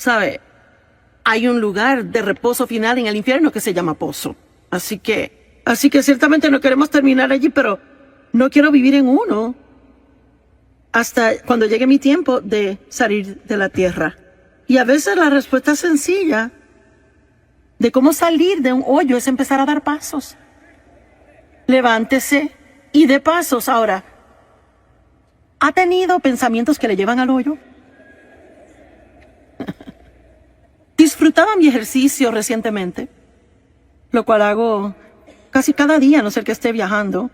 ¿Sabe? Hay un lugar de reposo final en el infierno que se llama pozo. Así que ciertamente no queremos terminar allí, pero no quiero vivir en uno hasta cuando llegue mi tiempo de salir de la tierra. Y a veces la respuesta sencilla de cómo salir de un hoyo es empezar a dar pasos. Levántese y dé pasos. Ahora, ¿ha tenido pensamientos que le llevan al hoyo? Disfrutaba mi ejercicio recientemente, lo cual hago casi cada día, a no ser que esté viajando.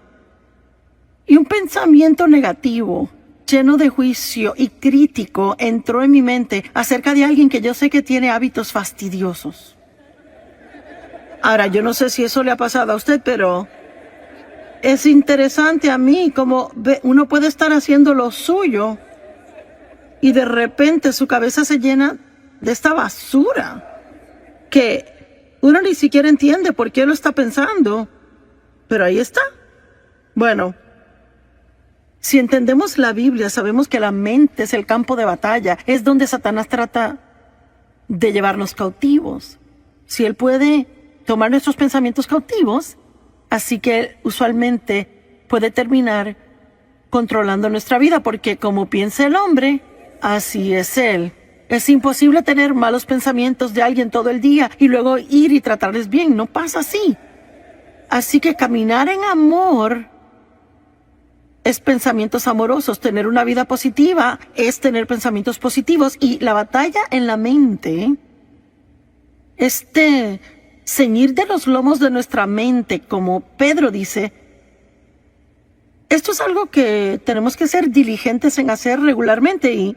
Y un pensamiento negativo, lleno de juicio y crítico, entró en mi mente acerca de alguien que yo sé que tiene hábitos fastidiosos. Ahora, yo no sé si eso le ha pasado a usted, pero es interesante a mí como uno puede estar haciendo lo suyo y de repente su cabeza se llena de esta basura que uno ni siquiera entiende por qué lo está pensando, pero ahí está. Bueno, si entendemos la Biblia, sabemos que la mente es el campo de batalla, es donde Satanás trata de llevarnos cautivos. Si él puede tomar nuestros pensamientos cautivos, así que usualmente puede terminar controlando nuestra vida, porque como piensa el hombre, así es él. Es imposible tener malos pensamientos de alguien todo el día y luego ir y tratarles bien. No pasa así. Así que caminar en amor es pensamientos amorosos. Tener una vida positiva es tener pensamientos positivos. Y la batalla en la mente, ceñir de los lomos de nuestra mente, como Pedro dice, esto es algo que tenemos que ser diligentes en hacer regularmente, y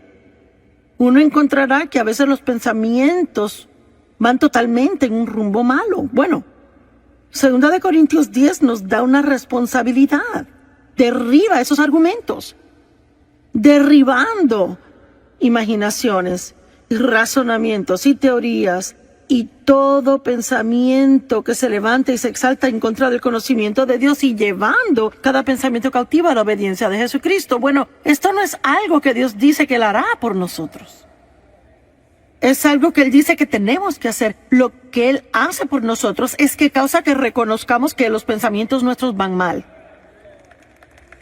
uno encontrará que a veces los pensamientos van totalmente en un rumbo malo. Bueno, 2 Corintios 10 nos da una responsabilidad. Derriba esos argumentos, derribando imaginaciones, y razonamientos y teorías, y todo pensamiento que se levanta y se exalta en contra del conocimiento de Dios, y llevando cada pensamiento cautivo a la obediencia de Jesucristo. Bueno, esto no es algo que Dios dice que Él hará por nosotros. Es algo que Él dice que tenemos que hacer. Lo que Él hace por nosotros es que causa que reconozcamos que los pensamientos nuestros van mal.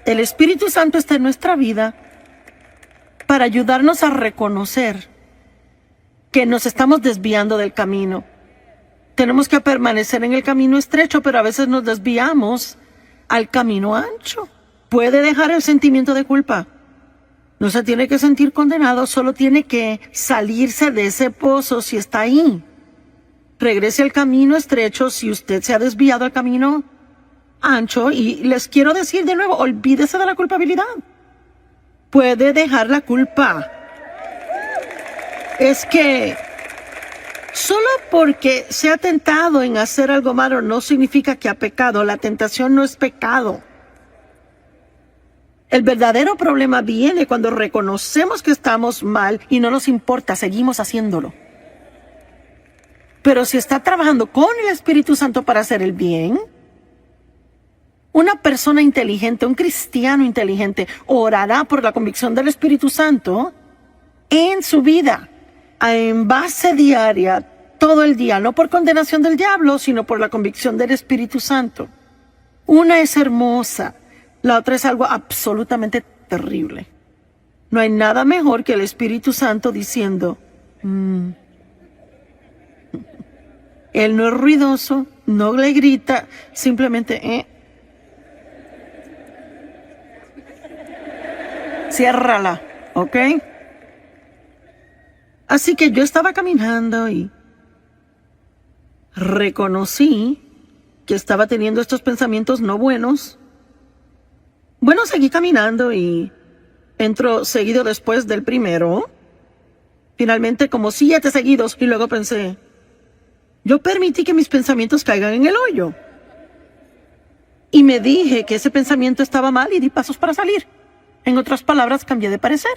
El Espíritu Santo está en nuestra vida para ayudarnos a reconocer que nos estamos desviando del camino. Tenemos que permanecer en el camino estrecho, pero a veces nos desviamos al camino ancho. Puede dejar el sentimiento de culpa. No se tiene que sentir condenado, solo tiene que salirse de ese pozo si está ahí. Regrese al camino estrecho si usted se ha desviado al camino ancho. Y les quiero decir de nuevo, olvídese de la culpabilidad. Puede dejar la culpa. Es que solo porque se ha tentado en hacer algo malo no significa que ha pecado. La tentación no es pecado. El verdadero problema viene cuando reconocemos que estamos mal y no nos importa, seguimos haciéndolo. Pero si está trabajando con el Espíritu Santo para hacer el bien, una persona inteligente, un cristiano inteligente, orará por la convicción del Espíritu Santo en su vida, en base diaria, todo el día, no por condenación del diablo, sino por la convicción del Espíritu Santo. Una es hermosa, la otra es algo absolutamente terrible. No hay nada mejor que el Espíritu Santo diciendo, Él no es ruidoso, no le grita, simplemente, ciérrala, ¿ok? Así que yo estaba caminando y reconocí que estaba teniendo estos pensamientos no buenos. Bueno, seguí caminando y entro seguido después del primero. Finalmente como 7 seguidos, y luego pensé, yo permití que mis pensamientos caigan en el hoyo. Y me dije que ese pensamiento estaba mal y di pasos para salir. En otras palabras, cambié de parecer.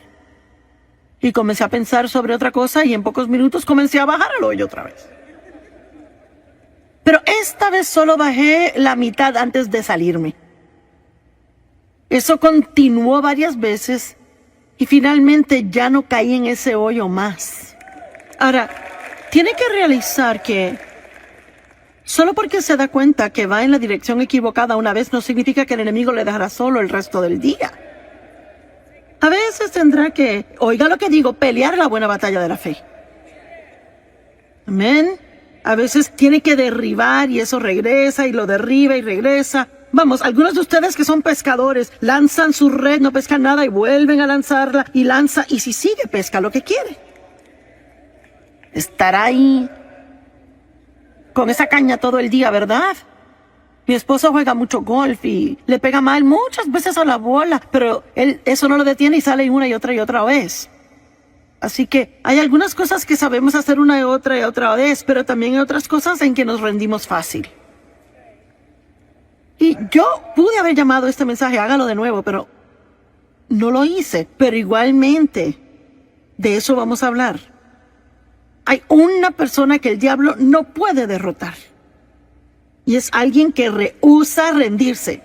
Y comencé a pensar sobre otra cosa y en pocos minutos comencé a bajar al hoyo otra vez. Pero esta vez solo bajé la mitad antes de salirme. Eso continuó varias veces y finalmente ya no caí en ese hoyo más. Ahora, tiene que realizar que solo porque se da cuenta que va en la dirección equivocada una vez no significa que el enemigo le dejará solo el resto del día. A veces tendrá que, oiga lo que digo, pelear la buena batalla de la fe. Amén. A veces tiene que derribar y eso regresa y lo derriba y regresa. Vamos, algunos de ustedes que son pescadores lanzan su red, no pescan nada y vuelven a lanzarla y lanza, y si sigue pesca lo que quiere. Estará ahí con esa caña todo el día, ¿verdad? Mi esposo juega mucho golf y le pega mal muchas veces a la bola, pero él eso no lo detiene y sale una y otra vez. Así que hay algunas cosas que sabemos hacer una y otra vez, pero también hay otras cosas en que nos rendimos fácil. Y yo pude haber llamado este mensaje, hágalo de nuevo, pero no lo hice. Pero igualmente, de eso vamos a hablar. Hay una persona que el diablo no puede derrotar. Y es alguien que rehúsa rendirse.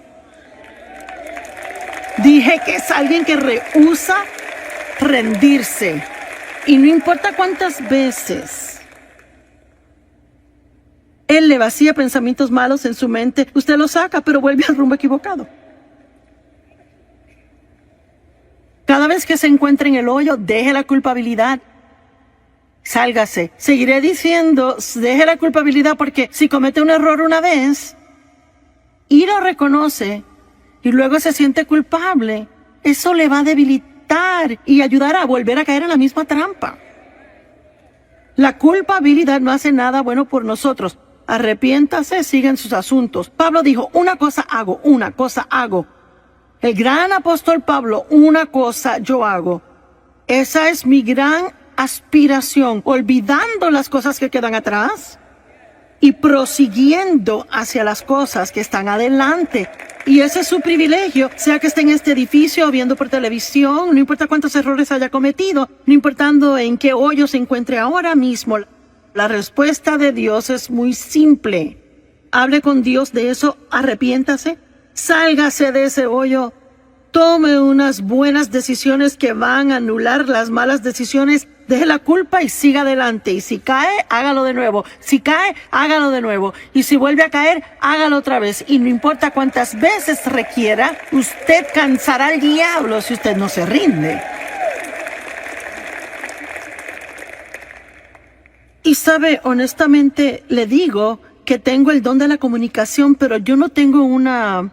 Dije que es alguien que rehúsa rendirse. Y no importa cuántas veces él le vacía pensamientos malos en su mente, usted lo saca, pero vuelve al rumbo equivocado. Cada vez que se encuentre en el hoyo, deje la culpabilidad. Sálgase. Seguiré diciendo, deje la culpabilidad, porque si comete un error una vez y lo reconoce y luego se siente culpable, eso le va a debilitar y ayudar a volver a caer en la misma trampa. La culpabilidad no hace nada bueno por nosotros. Arrepiéntase, sigan sus asuntos. Pablo dijo, una cosa hago. El gran apóstol Pablo, una cosa yo hago. Esa es mi gran aspiración, olvidando las cosas que quedan atrás y prosiguiendo hacia las cosas que están adelante. Y ese es su privilegio, sea que esté en este edificio o viendo por televisión, no importa cuántos errores haya cometido, no importando en qué hoyo se encuentre ahora mismo. La respuesta de Dios es muy simple. Hable con Dios de eso, arrepiéntase, sálgase de ese hoyo, tome unas buenas decisiones que van a anular las malas decisiones, deje la culpa y siga adelante. Y si cae, hágalo de nuevo. Si cae, hágalo de nuevo. Y si vuelve a caer, hágalo otra vez. Y no importa cuántas veces requiera, usted cansará al diablo si usted no se rinde. Y sabe, honestamente le digo que tengo el don de la comunicación, pero yo no tengo una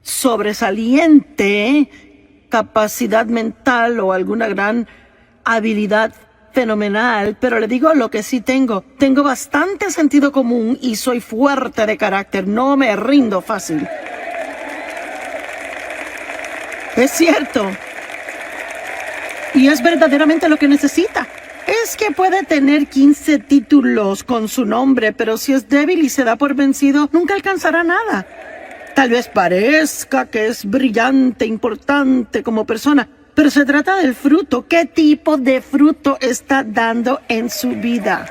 sobresaliente capacidad mental o alguna gran habilidad fenomenal, pero le digo lo que sí tengo. Tengo bastante sentido común y soy fuerte de carácter, no me rindo fácil. Es cierto. Y es verdaderamente lo que necesita. Es que puede tener 15 títulos con su nombre, pero si es débil y se da por vencido, nunca alcanzará nada. Tal vez parezca que es brillante, importante como persona, pero se trata del fruto. ¿Qué tipo de fruto está dando en su vida?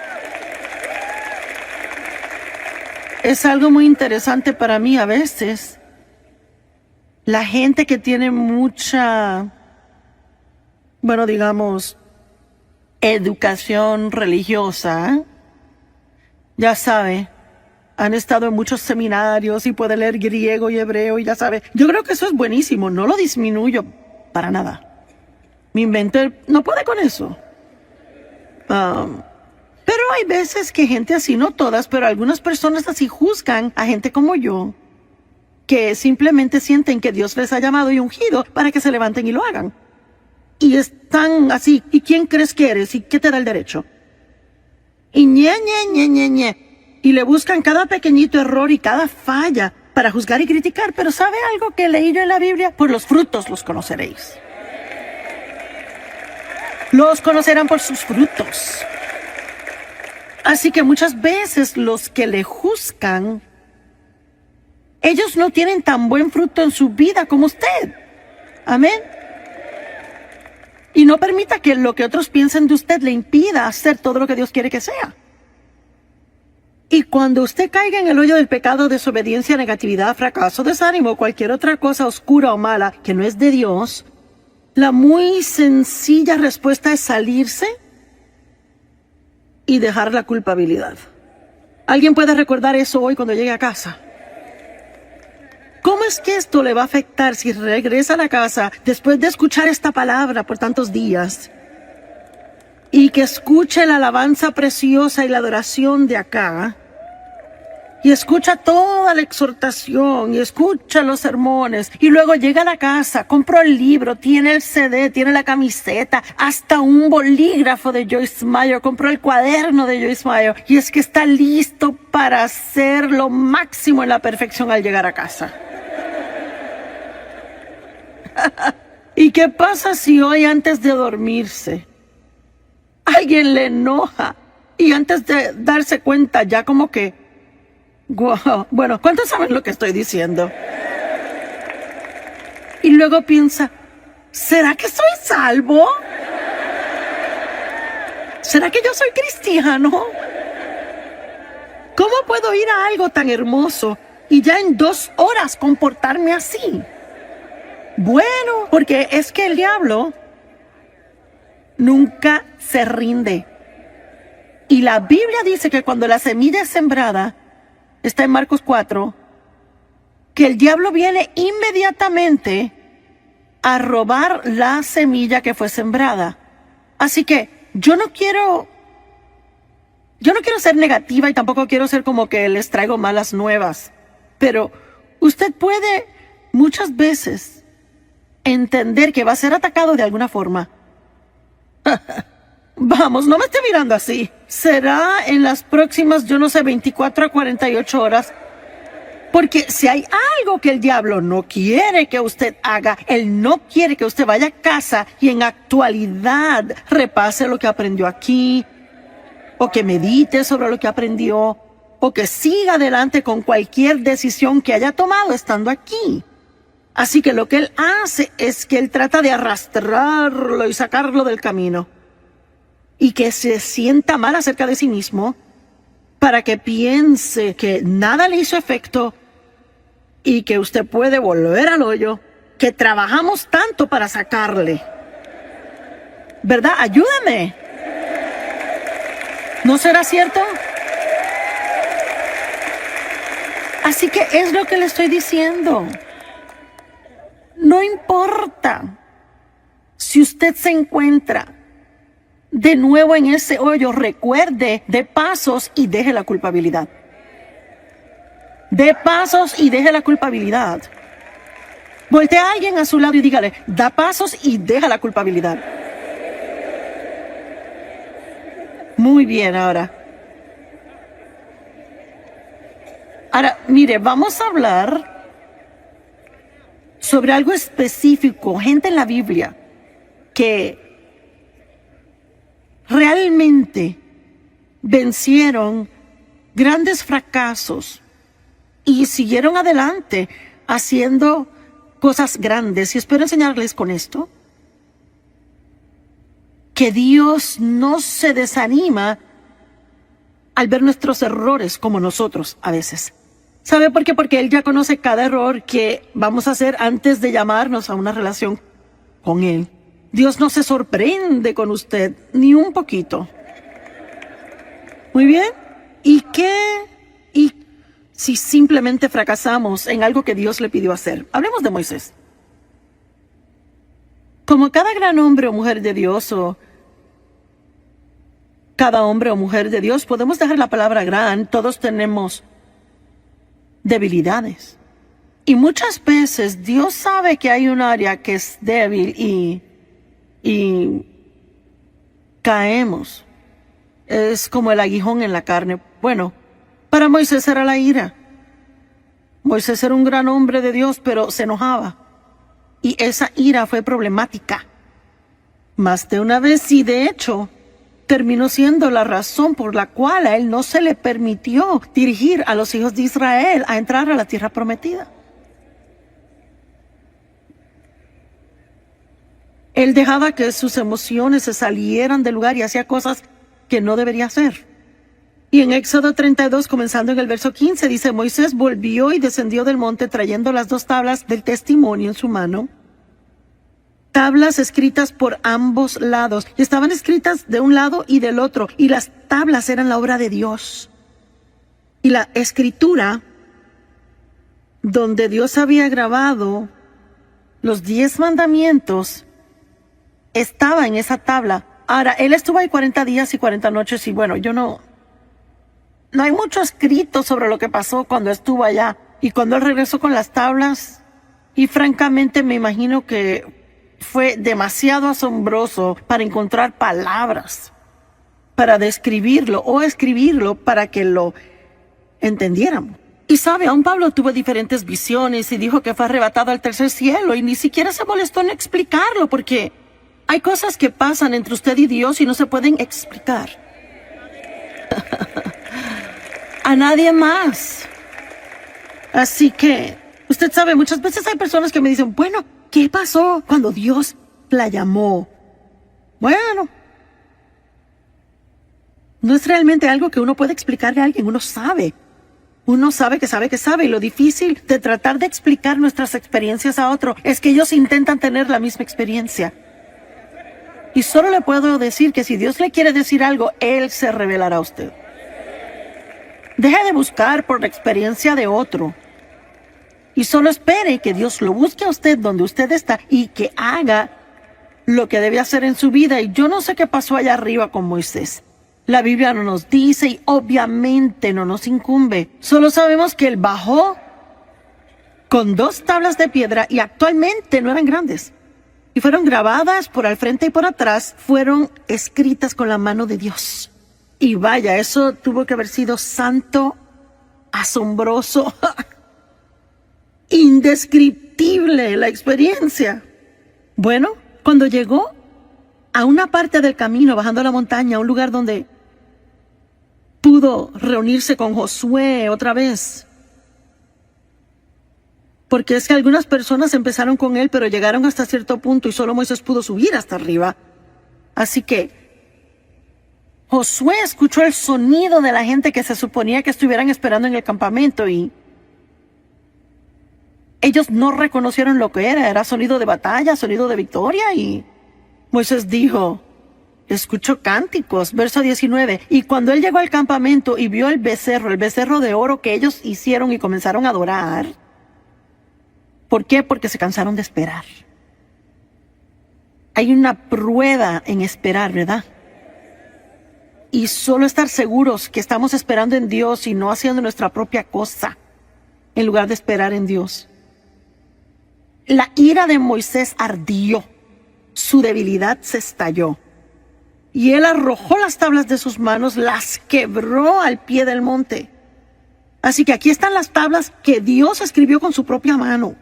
Es algo muy interesante para mí a veces. La gente que tiene mucha, bueno, digamos, educación religiosa, ya sabe, han estado en muchos seminarios y puede leer griego y hebreo y ya sabe. Yo creo que eso es buenísimo, no lo disminuyo para nada. Mi mente no puede con eso. Pero hay veces que gente así, no todas, pero algunas personas así juzgan a gente como yo, que simplemente sienten que Dios les ha llamado y ungido para que se levanten y lo hagan. Y están así, ¿y quién crees que eres? ¿Y qué te da el derecho? Y y le buscan cada pequeñito error y cada falla para juzgar y criticar. Pero ¿sabe algo que leí yo en la Biblia? Por los frutos los conoceréis. Los conocerán por sus frutos. Así que muchas veces los que le juzgan, ellos no tienen tan buen fruto en su vida como usted. Amén. Y no permita que lo que otros piensen de usted le impida hacer todo lo que Dios quiere que sea. Y cuando usted caiga en el hoyo del pecado, desobediencia, negatividad, fracaso, desánimo, cualquier otra cosa oscura o mala que no es de Dios, la muy sencilla respuesta es salirse y dejar la culpabilidad. ¿Alguien puede recordar eso hoy cuando llegue a casa? ¿Cómo es que esto le va a afectar si regresa a la casa después de escuchar esta palabra por tantos días y que escuche la alabanza preciosa y la adoración de acá y escucha toda la exhortación y escucha los sermones y luego llega a la casa, compró el libro, tiene el CD, tiene la camiseta, hasta un bolígrafo de Joyce Meyer, compró el cuaderno de Joyce Meyer y es que está listo para hacer lo máximo en la perfección al llegar a casa? ¿Y qué pasa si hoy antes de dormirse alguien le enoja y antes de darse cuenta ya como que wow, bueno, ¿cuántos saben lo que estoy diciendo? Y luego piensa, ¿será que soy salvo? ¿Será que yo soy cristiano? ¿Cómo puedo ir a algo tan hermoso y ya en 2 horas comportarme así? Bueno, porque es que el diablo nunca se rinde. Y la Biblia dice que cuando la semilla es sembrada, está en Marcos 4, que el diablo viene inmediatamente a robar la semilla que fue sembrada. Así que yo no quiero ser negativa y tampoco quiero ser como que les traigo malas nuevas, pero usted puede muchas veces entender que va a ser atacado de alguna forma. Vamos, no me esté mirando así. Será en las próximas, 24 a 48 horas. Porque si hay algo que el diablo no quiere que usted haga, él no quiere que usted vaya a casa y en actualidad repase lo que aprendió aquí, o que medite sobre lo que aprendió, o que siga adelante con cualquier decisión que haya tomado estando aquí. Así que lo que él hace es que él trata de arrastrarlo y sacarlo del camino. Y que se sienta mal acerca de sí mismo para que piense que nada le hizo efecto y que usted puede volver al hoyo que trabajamos tanto para sacarle. ¿Verdad? Ayúdame. ¿No será cierto? Así que es lo que le estoy diciendo. No importa si usted se encuentra de nuevo en ese hoyo, recuerde, dé pasos y deje la culpabilidad. Dé pasos y deje la culpabilidad. Voltee a alguien a su lado y dígale, da pasos y deja la culpabilidad. Muy bien, ahora, mire, vamos a hablar sobre algo específico, gente en la Biblia que realmente vencieron grandes fracasos y siguieron adelante haciendo cosas grandes. Y espero enseñarles con esto que Dios no se desanima al ver nuestros errores como nosotros a veces. ¿Sabe por qué? Porque Él ya conoce cada error que vamos a hacer antes de llamarnos a una relación con Él. Dios no se sorprende con usted ni un poquito. Muy bien. ¿Y si simplemente fracasamos en algo que Dios le pidió hacer? Hablemos de Moisés. Como cada gran hombre o mujer de Dios, o cada hombre o mujer de Dios, podemos dejar la palabra gran, todos tenemos debilidades. Y muchas veces Dios sabe que hay un área que es débil y caemos. Es como el aguijón en la carne. Bueno, para Moisés era la ira. Moisés era un gran hombre de Dios, pero se enojaba. Y esa ira fue problemática. Más de una vez, y de hecho, terminó siendo la razón por la cual a él no se le permitió dirigir a los hijos de Israel a entrar a la tierra prometida. Él dejaba que sus emociones se salieran del lugar y hacía cosas que no debería hacer. Y en Éxodo 32, comenzando en el verso 15, dice, Moisés volvió y descendió del monte trayendo las 2 tablas del testimonio en su mano. tablas escritas por ambos lados. Y estaban escritas de un lado y del otro. Y las tablas eran la obra de Dios. Y la escritura, donde Dios había grabado los 10 mandamientos, estaba en esa tabla. Ahora, él estuvo ahí 40 días y 40 noches y bueno, no hay mucho escrito sobre lo que pasó cuando estuvo allá. Y cuando él regresó con las tablas, y francamente me imagino que fue demasiado asombroso para encontrar palabras para describirlo o escribirlo para que lo entendiéramos. Y sabe, aún Pablo tuvo diferentes visiones y dijo que fue arrebatado al tercer cielo y ni siquiera se molestó en explicarlo porque hay cosas que pasan entre usted y Dios y no se pueden explicar a nadie más. Así que, usted sabe, muchas veces hay personas que me dicen, bueno, ¿qué pasó cuando Dios la llamó? Bueno, no es realmente algo que uno puede explicarle a alguien, uno sabe. Uno sabe que sabe que sabe, y lo difícil de tratar de explicar nuestras experiencias a otro es que ellos intentan tener la misma experiencia. Y solo le puedo decir que si Dios le quiere decir algo, Él se revelará a usted. Deje de buscar por la experiencia de otro. Y solo espere que Dios lo busque a usted donde usted está y que haga lo que debe hacer en su vida. Y yo no sé qué pasó allá arriba con Moisés. La Biblia no nos dice y obviamente no nos incumbe. Solo sabemos que él bajó con 2 tablas de piedra y actualmente no eran grandes. Y fueron grabadas por al frente y por atrás, fueron escritas con la mano de Dios. Y vaya, eso tuvo que haber sido santo, asombroso, indescriptible la experiencia. Bueno, cuando llegó a una parte del camino, bajando la montaña, a un lugar donde pudo reunirse con Josué otra vez. Porque es que algunas personas empezaron con él, pero llegaron hasta cierto punto y solo Moisés pudo subir hasta arriba. Así que Josué escuchó el sonido de la gente que se suponía que estuvieran esperando en el campamento y ellos no reconocieron lo que era sonido de batalla, sonido de victoria. Y Moisés dijo, escucho cánticos, verso 19. Y cuando él llegó al campamento y vio el becerro de oro que ellos hicieron y comenzaron a adorar. ¿Por qué? Porque se cansaron de esperar. Hay una prueba en esperar, ¿verdad? Y solo estar seguros que estamos esperando en Dios y no haciendo nuestra propia cosa, en lugar de esperar en Dios. La ira de Moisés ardió, su debilidad se estalló. Y él arrojó las tablas de sus manos, las quebró al pie del monte. Así que aquí están las tablas que Dios escribió con su propia mano.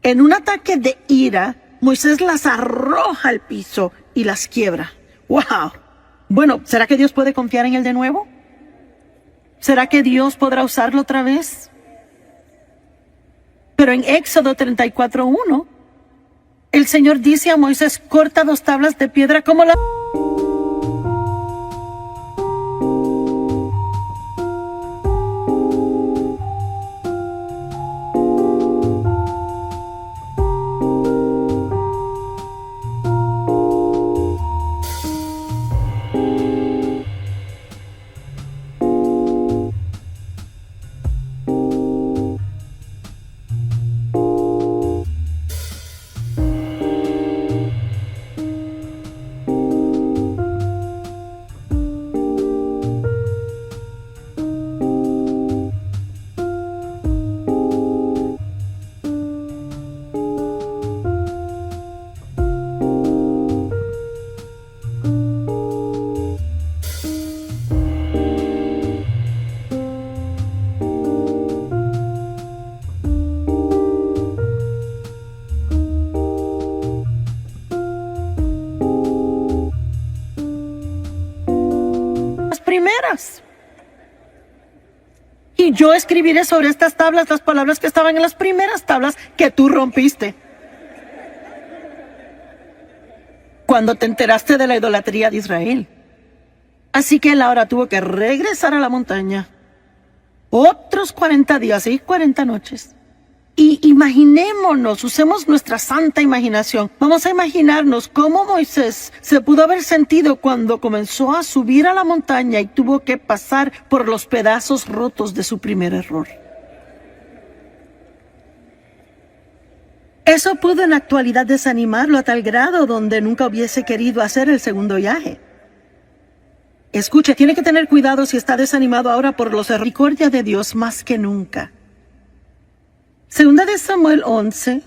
En un ataque de ira, Moisés las arroja al piso y las quiebra. ¡Wow! Bueno, ¿será que Dios puede confiar en él de nuevo? ¿Será que Dios podrá usarlo otra vez? Pero en Éxodo 34:1, el Señor dice a Moisés, corta 2 tablas de piedra como la... primeras. Y yo escribiré sobre estas tablas las palabras que estaban en las primeras tablas que tú rompiste. Cuando te enteraste de la idolatría de Israel. Así que él ahora tuvo que regresar a la montaña. Otros 40 días y 40 noches. Y imaginémonos, usemos nuestra santa imaginación. Vamos a imaginarnos cómo Moisés se pudo haber sentido cuando comenzó a subir a la montaña y tuvo que pasar por los pedazos rotos de su primer error. Eso pudo en la actualidad desanimarlo a tal grado donde nunca hubiese querido hacer el segundo viaje. Escuche, tiene que tener cuidado si está desanimado ahora por los misericordia de Dios más que nunca. Segunda de Samuel 11,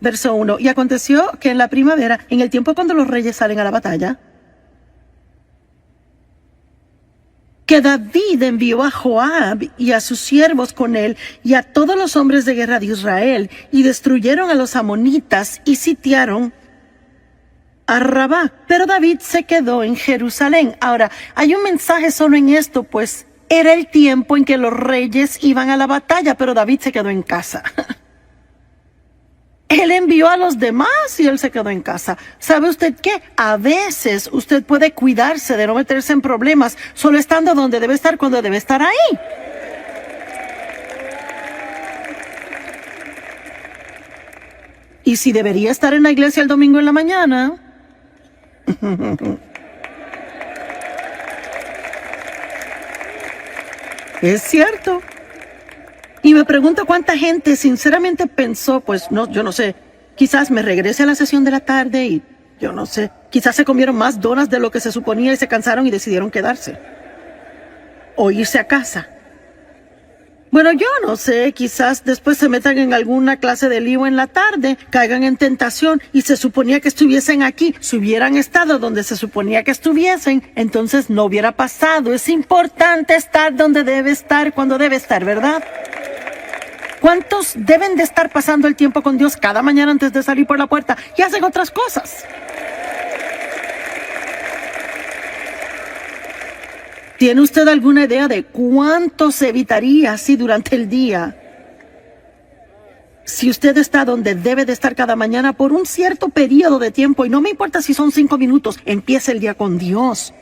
verso 1. Y aconteció que en la primavera, en el tiempo cuando los reyes salen a la batalla, que David envió a Joab y a sus siervos con él y a todos los hombres de guerra de Israel y destruyeron a los amonitas y sitiaron a Rabá. Pero David se quedó en Jerusalén. Ahora, hay un mensaje solo en esto, pues era el tiempo en que los reyes iban a la batalla, pero David se quedó en casa. Él envió a los demás y él se quedó en casa. ¿Sabe usted qué? A veces usted puede cuidarse de no meterse en problemas solo estando donde debe estar cuando debe estar ahí. Y si debería estar en la iglesia el domingo en la mañana... Es cierto. Y me pregunto cuánta gente sinceramente pensó, pues no, yo no sé, quizás me regrese a la sesión de la tarde y yo no sé, quizás se comieron más donas de lo que se suponía y se cansaron y decidieron quedarse. O irse a casa. Bueno, yo no sé, quizás después se metan en alguna clase de lío en la tarde, caigan en tentación y se suponía que estuviesen aquí. Si hubieran estado donde se suponía que estuviesen, entonces no hubiera pasado. Es importante estar donde debe estar cuando debe estar, ¿verdad? ¿Cuántos deben de estar pasando el tiempo con Dios cada mañana antes de salir por la puerta y hacen otras cosas? ¿Tiene usted alguna idea de cuánto se evitaría así durante el día? Si usted está donde debe de estar cada mañana por un cierto periodo de tiempo, y no me importa si son 5 minutos, empiece el día con Dios.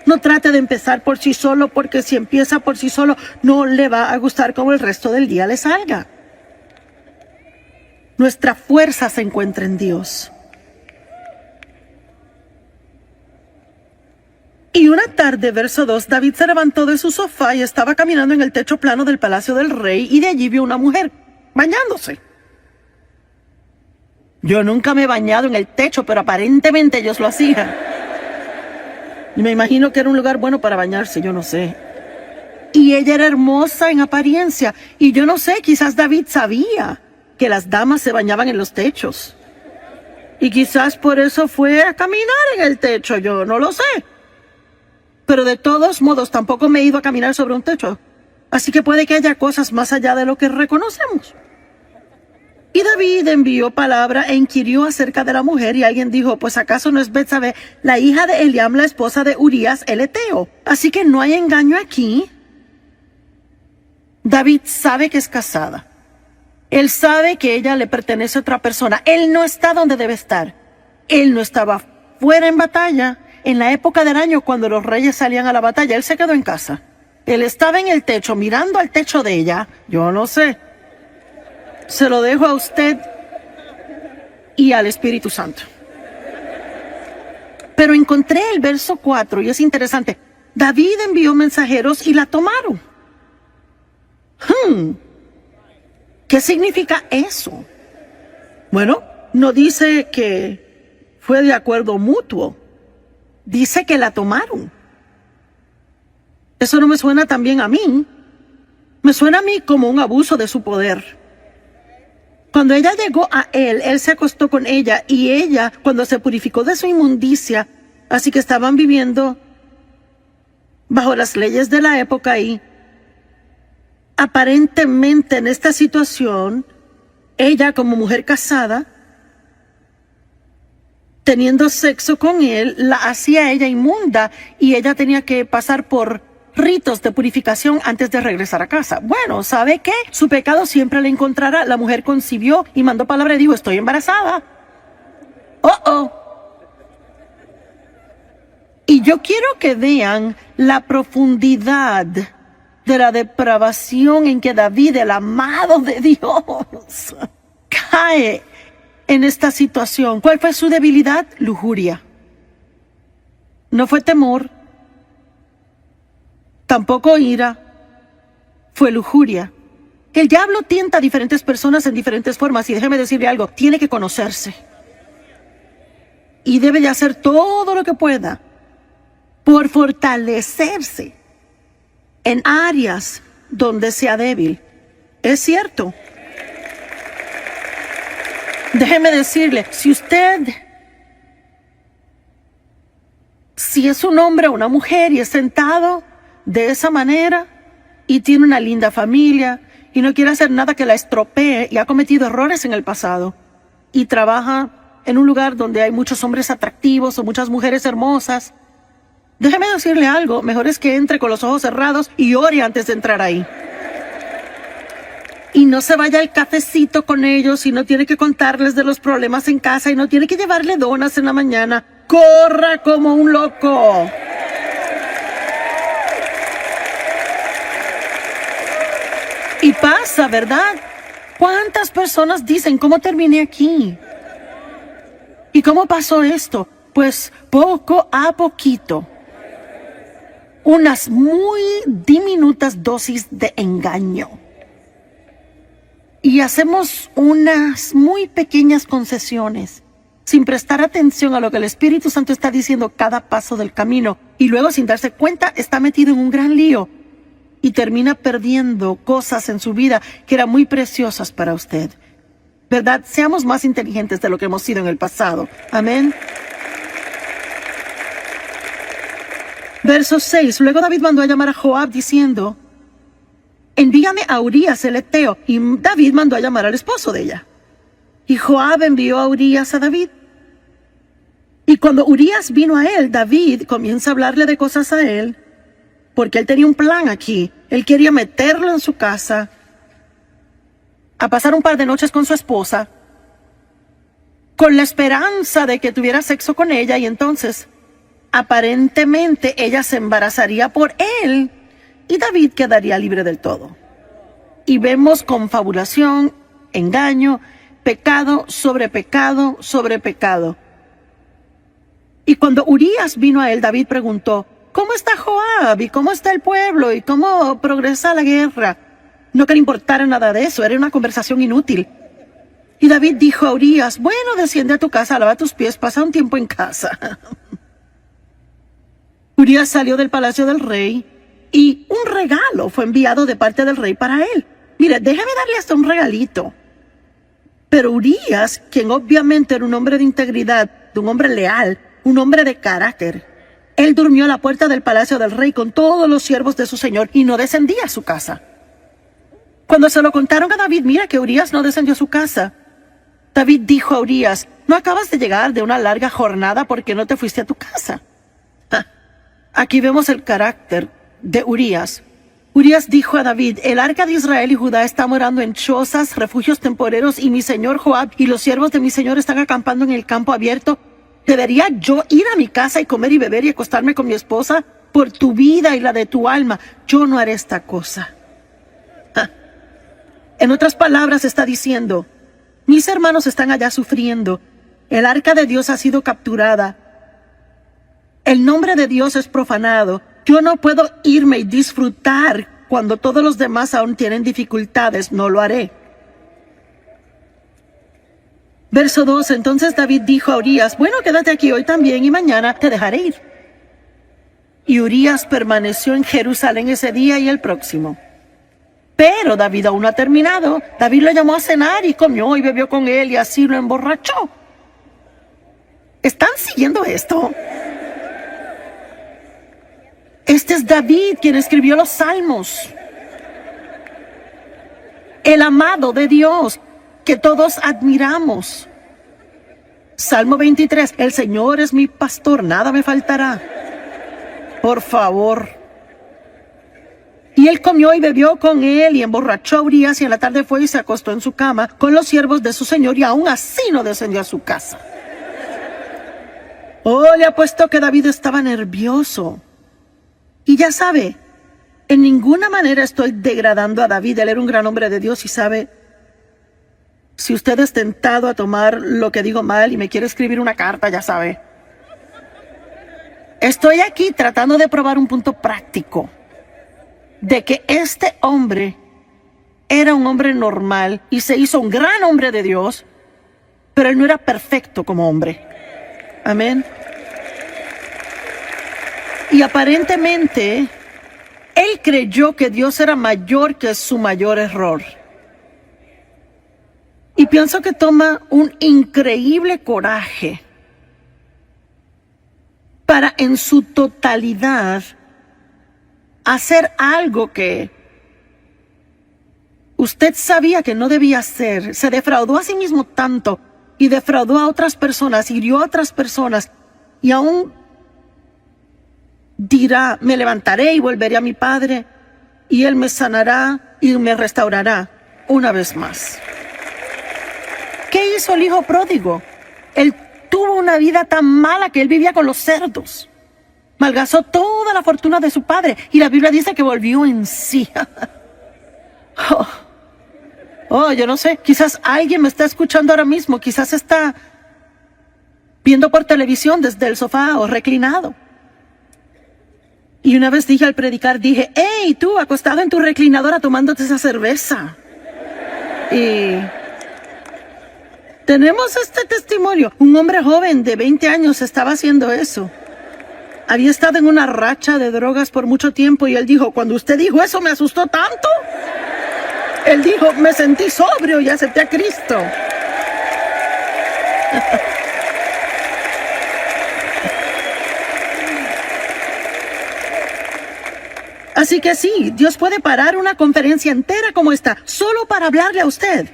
No trate de empezar por sí solo, porque si empieza por sí solo, no le va a gustar cómo el resto del día le salga. Nuestra fuerza se encuentra en Dios. Y una tarde, verso 2, David se levantó de su sofá y estaba caminando en el techo plano del palacio del rey, y de allí vio una mujer bañándose. Yo nunca me he bañado en el techo, pero aparentemente ellos lo hacían. Y me imagino que era un lugar bueno para bañarse, yo no sé. Y ella era hermosa en apariencia, y yo no sé, quizás David sabía que las damas se bañaban en los techos. Y quizás por eso fue a caminar en el techo, yo no lo sé. Pero de todos modos, tampoco me he ido a caminar sobre un techo. Así que puede que haya cosas más allá de lo que reconocemos. Y David envió palabra e inquirió acerca de la mujer, y alguien dijo, pues acaso no es Betsabé, la hija de Eliam, la esposa de Urías el Eteo. Así que no hay engaño aquí. David sabe que es casada. Él sabe que ella le pertenece a otra persona. Él no está donde debe estar. Él no estaba fuera en batalla. En la época del año cuando los reyes salían a la batalla, él se quedó en casa. Él estaba en el techo, mirando al techo de ella. Yo no sé. Se lo dejo a usted y al Espíritu Santo. Pero encontré el verso 4 y es interesante. David envió mensajeros y la tomaron. ¿Qué significa eso? Bueno, no dice que fue de acuerdo mutuo. Dice que la tomaron. Eso no me suena tan bien a mí. Me suena a mí como un abuso de su poder. Cuando ella llegó a él, él se acostó con ella, y ella, cuando se purificó de su inmundicia, así que estaban viviendo bajo las leyes de la época, y aparentemente en esta situación, ella como mujer casada, teniendo sexo con él, la hacía ella inmunda, y ella tenía que pasar por ritos de purificación antes de regresar a casa. Bueno, ¿sabe qué? Su pecado siempre le encontrará. La mujer concibió y mandó palabra y dijo, estoy embarazada. Y yo quiero que vean la profundidad, de la depravación en que David, el amado de Dios, cae en esta situación. ¿Cuál fue su debilidad? Lujuria. No fue temor, tampoco ira, fue lujuria. El diablo tienta a diferentes personas en diferentes formas, y déjeme decirle algo, tiene que conocerse. Y debe de hacer todo lo que pueda por fortalecerse en áreas donde sea débil. Es cierto. Déjeme decirle, si es un hombre o una mujer y es sentado de esa manera y tiene una linda familia y no quiere hacer nada que la estropee y ha cometido errores en el pasado y trabaja en un lugar donde hay muchos hombres atractivos o muchas mujeres hermosas, déjeme decirle algo, mejor es que entre con los ojos cerrados y ore antes de entrar ahí. Y no se vaya al cafecito con ellos y no tiene que contarles de los problemas en casa y no tiene que llevarle donas en la mañana. Corra como un loco. Y pasa, ¿verdad? ¿Cuántas personas dicen, cómo terminé aquí? ¿Y cómo pasó esto? Pues poco a poquito, unas muy diminutas dosis de engaño. Y hacemos unas muy pequeñas concesiones, sin prestar atención a lo que el Espíritu Santo está diciendo cada paso del camino. Y luego, sin darse cuenta, está metido en un gran lío. Y termina perdiendo cosas en su vida que eran muy preciosas para usted. ¿Verdad? Seamos más inteligentes de lo que hemos sido en el pasado. Amén. Verso 6. Luego David mandó a llamar a Joab diciendo, envíame a Urías el Eteo. Y David mandó a llamar al esposo de ella. Y Joab envió a Urías a David. Y cuando Urías vino a él, David comienza a hablarle de cosas a él, porque él tenía un plan aquí. Él quería meterlo en su casa, a pasar un par de noches con su esposa, con la esperanza de que tuviera sexo con ella, y entonces, aparentemente, ella se embarazaría por él, y David quedaría libre del todo. Y vemos confabulación, engaño, pecado sobre pecado sobre pecado. Y cuando Urías vino a él, David preguntó, ¿cómo está Joab? ¿Y cómo está el pueblo? ¿Y cómo progresa la guerra? No que le importara nada de eso, era una conversación inútil. Y David dijo a Urías, bueno, desciende a tu casa, lava tus pies, pasa un tiempo en casa. Urías salió del palacio del rey y un regalo fue enviado de parte del rey para él. Mire, déjame darle hasta un regalito. Pero Urías, quien obviamente era un hombre de integridad, de un hombre leal, un hombre de carácter, él durmió a la puerta del palacio del rey con todos los siervos de su señor y no descendía a su casa. Cuando se lo contaron a David, mira que Urías no descendió a su casa. David dijo a Urías, ¿no acabas de llegar de una larga jornada porque no te fuiste a tu casa? Aquí vemos el carácter de Urías. Urías dijo a David, el arca de Israel y Judá está morando en chozas, refugios temporeros, y mi señor Joab y los siervos de mi señor están acampando en el campo abierto. ¿Debería yo ir a mi casa y comer y beber y acostarme con mi esposa? Por tu vida y la de tu alma, yo no haré esta cosa. En otras palabras, está diciendo, mis hermanos están allá sufriendo. El arca de Dios ha sido capturada. El nombre de Dios es profanado. Yo no puedo irme y disfrutar cuando todos los demás aún tienen dificultades. No lo haré. Verso 2. Entonces David dijo a Urías, bueno, quédate aquí hoy también y mañana te dejaré ir. Y Urías permaneció en Jerusalén ese día y el próximo. Pero David aún no ha terminado. David lo llamó a cenar y comió y bebió con él y así lo emborrachó. ¿Están siguiendo esto? Este es David quien escribió los Salmos. El amado de Dios que todos admiramos. Salmo 23. El Señor es mi pastor, nada me faltará. Por favor. Y él comió y bebió con él y emborrachó a Urías y en la tarde fue y se acostó en su cama con los siervos de su señor y aún así no descendió a su casa. Oh, le apuesto que David estaba nervioso. Y ya sabe, En ninguna manera estoy degradando a David. Él era un gran hombre de Dios y sabe, si usted es tentado a tomar lo que digo mal y me quiere escribir una carta, ya sabe. Estoy aquí tratando de probar un punto práctico de que este hombre era un hombre normal y se hizo un gran hombre de Dios, pero él no era perfecto como hombre. Amén. Y aparentemente, él creyó que Dios era mayor que su mayor error. Y pienso que toma un increíble coraje para en su totalidad hacer algo que usted sabía que no debía hacer. Se defraudó a sí mismo tanto y defraudó a otras personas, hirió a otras personas y aún dirá, me levantaré y volveré a mi padre y él me sanará y me restaurará una vez más. ¿Qué hizo el hijo pródigo? Él tuvo una vida tan mala que él vivía con los cerdos. Malgastó toda la fortuna de su padre y la Biblia dice que volvió en sí. Yo no sé, quizás alguien me está escuchando ahora mismo, quizás está viendo por televisión desde el sofá o reclinado. Y una vez dije al predicar, dije, hey, tú acostado en tu reclinadora tomándote esa cerveza. Y tenemos este testimonio. Un hombre joven de 20 años estaba haciendo eso. Había estado en una racha de drogas por mucho tiempo y él dijo, cuando usted dijo eso me asustó tanto. Él dijo, me sentí sobrio y acepté a Cristo. Así que sí, Dios puede parar una conferencia entera como esta, solo para hablarle a usted.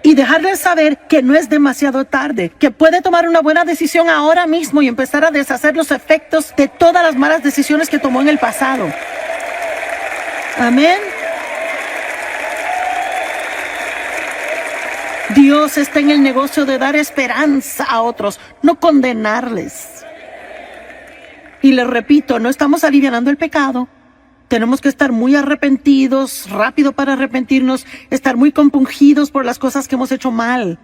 Y dejarle saber que no es demasiado tarde, que puede tomar una buena decisión ahora mismo y empezar a deshacer los efectos de todas las malas decisiones que tomó en el pasado. Amén. Dios está en el negocio de dar esperanza a otros, no condenarles. Y les repito, no estamos alivianando el pecado. Tenemos que estar muy arrepentidos, rápido para arrepentirnos, estar muy compungidos por las cosas que hemos hecho mal.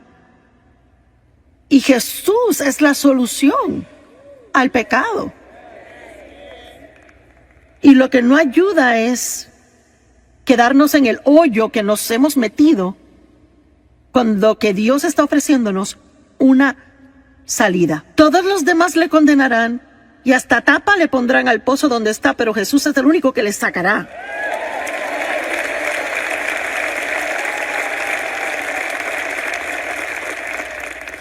Y Jesús es la solución al pecado. Y lo que no ayuda es quedarnos en el hoyo que nos hemos metido, cuando que Dios está ofreciéndonos una salida. Todos los demás le condenarán y hasta tapa le pondrán al pozo donde está, pero Jesús es el único que les sacará.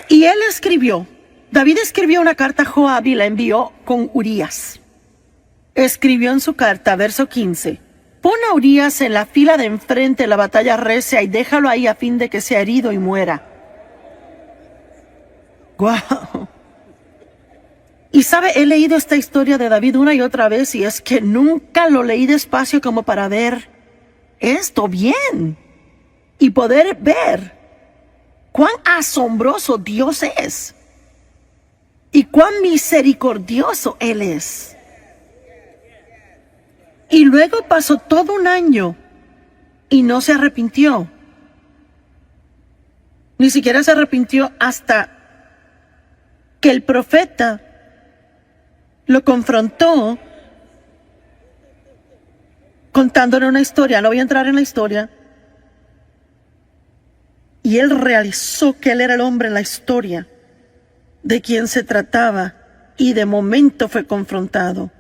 Y él escribió, David escribió una carta a Joab y la envió con Urías. Escribió en su carta, verso 15, pon a Urías en la fila de enfrente de la batalla recia y déjalo ahí a fin de que sea herido y muera. ¡Guau! Y sabe, he leído esta historia de David una y otra vez y es que nunca lo leí despacio como para ver esto bien y poder ver cuán asombroso Dios es y cuán misericordioso Él es. Y luego pasó todo un año y no se arrepintió. Ni siquiera se arrepintió hasta que el profeta lo confrontó contándole una historia. No voy a entrar en la historia. Y él realizó que él era el hombre en la historia de quien se trataba y de momento fue confrontado.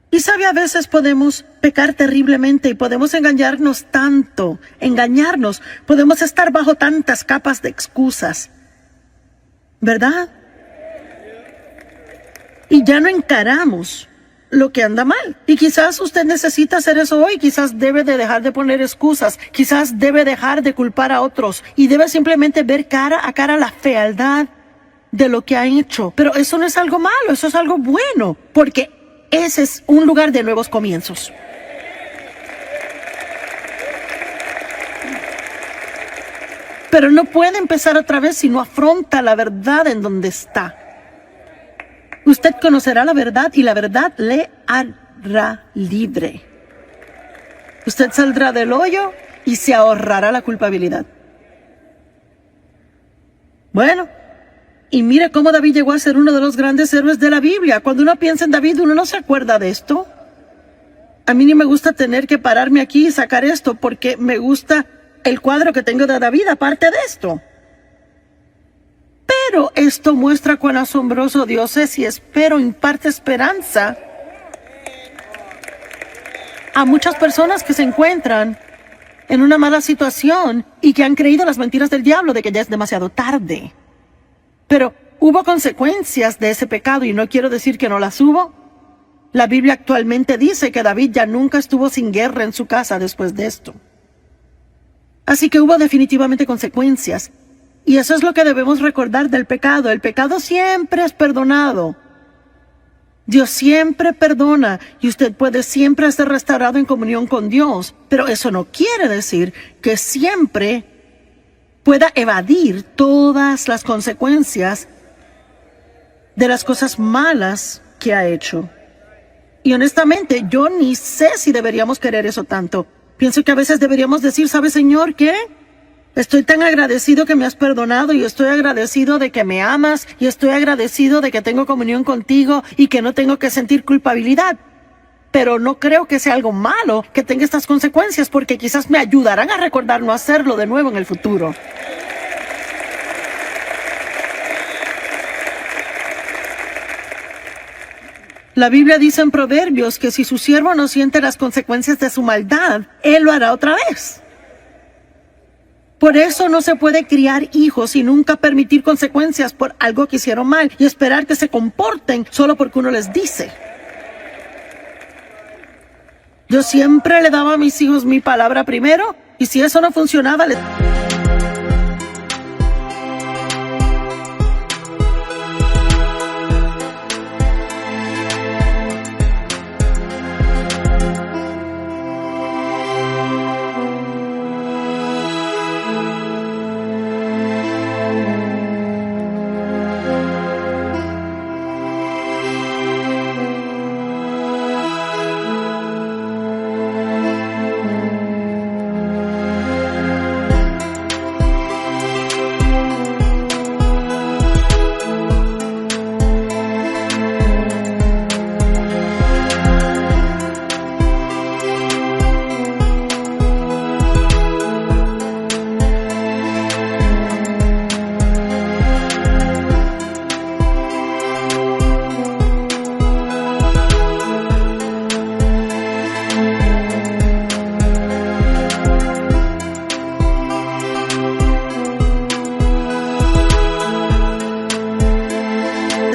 Y sabe, a veces podemos pecar terriblemente y podemos engañarnos tanto, podemos estar bajo tantas capas de excusas, ¿verdad? Y ya no encaramos lo que anda mal. Y quizás usted necesita hacer eso hoy, quizás debe de dejar de poner excusas, quizás debe dejar de culpar a otros y debe simplemente ver cara a cara la fealdad de lo que ha hecho. Pero eso no es algo malo, eso es algo bueno, porque ese es un lugar de nuevos comienzos. Pero no puede empezar otra vez si no afronta la verdad en donde está. Usted conocerá la verdad y la verdad le hará libre. Usted saldrá del hoyo y se ahorrará la culpabilidad. Bueno, y mire cómo David llegó a ser uno de los grandes héroes de la Biblia. Cuando uno piensa en David, uno no se acuerda de esto. A mí ni me gusta tener que pararme aquí y sacar esto porque me gusta el cuadro que tengo de David, aparte de esto. Pero esto muestra cuán asombroso Dios es y espero imparte esperanza a muchas personas que se encuentran en una mala situación y que han creído las mentiras del diablo de que ya es demasiado tarde. Pero hubo consecuencias de ese pecado y no quiero decir que no las hubo. La Biblia actualmente dice que David ya nunca estuvo sin guerra en su casa después de esto. Así que hubo definitivamente consecuencias. Y eso es lo que debemos recordar del pecado. El pecado siempre es perdonado. Dios siempre perdona y usted puede siempre ser restaurado en comunión con Dios. Pero eso no quiere decir que siempre pueda evadir todas las consecuencias de las cosas malas que ha hecho. Y honestamente, yo ni sé si deberíamos querer eso tanto. Pienso que a veces deberíamos decir, ¿sabe, Señor, qué? Estoy tan agradecido que me has perdonado y estoy agradecido de que me amas y estoy agradecido de que tengo comunión contigo y que no tengo que sentir culpabilidad. Pero no creo que sea algo malo que tenga estas consecuencias porque quizás me ayudarán a recordar no hacerlo de nuevo en el futuro. La Biblia dice en Proverbios que si su siervo no siente las consecuencias de su maldad, él lo hará otra vez. Por eso no se puede criar hijos y nunca permitir consecuencias por algo que hicieron mal y esperar que se comporten solo porque uno les dice. Yo siempre le daba a mis hijos mi palabra primero y si eso no funcionaba, les...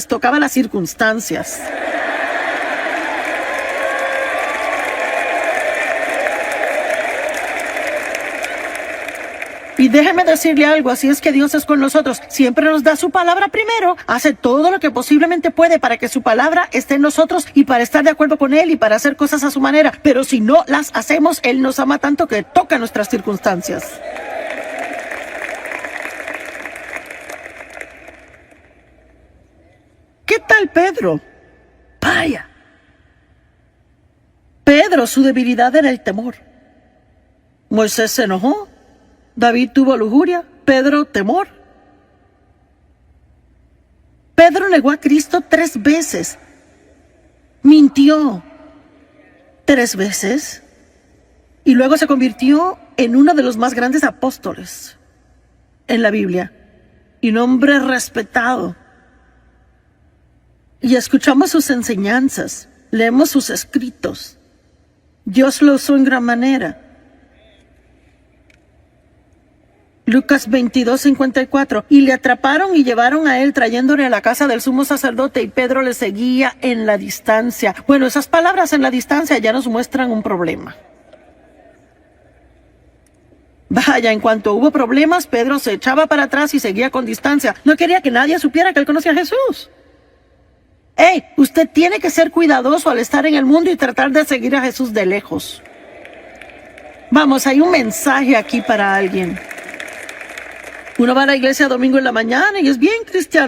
tocaba las circunstancias. Y déjeme decirle algo, así es que Dios es con nosotros. Siempre nos da su palabra primero, hace todo lo que posiblemente puede para que su palabra esté en nosotros y para estar de acuerdo con Él y para hacer cosas a su manera. Pero si no las hacemos, Él nos ama tanto que toca nuestras circunstancias. ¿Qué tal Pedro? Vaya. Pedro, su debilidad era el temor. Moisés se enojó. David tuvo lujuria. Pedro, temor. Pedro negó a Cristo 3 veces. Mintió 3 veces. Y luego se convirtió en uno de los más grandes apóstoles en la Biblia. Y un hombre respetado. Y escuchamos sus enseñanzas, leemos sus escritos. Dios lo usó en gran manera. Lucas 22:54. Y le atraparon y llevaron a él trayéndole a la casa del sumo sacerdote y Pedro le seguía en la distancia. Bueno, esas palabras en la distancia ya nos muestran un problema. Vaya, en cuanto hubo problemas, Pedro se echaba para atrás y seguía con distancia. No quería que nadie supiera que él conocía a Jesús. Usted tiene que ser cuidadoso al estar en el mundo y tratar de seguir a Jesús de lejos. Vamos, hay un mensaje aquí para alguien. Uno va a la iglesia domingo en la mañana y es bien cristiano.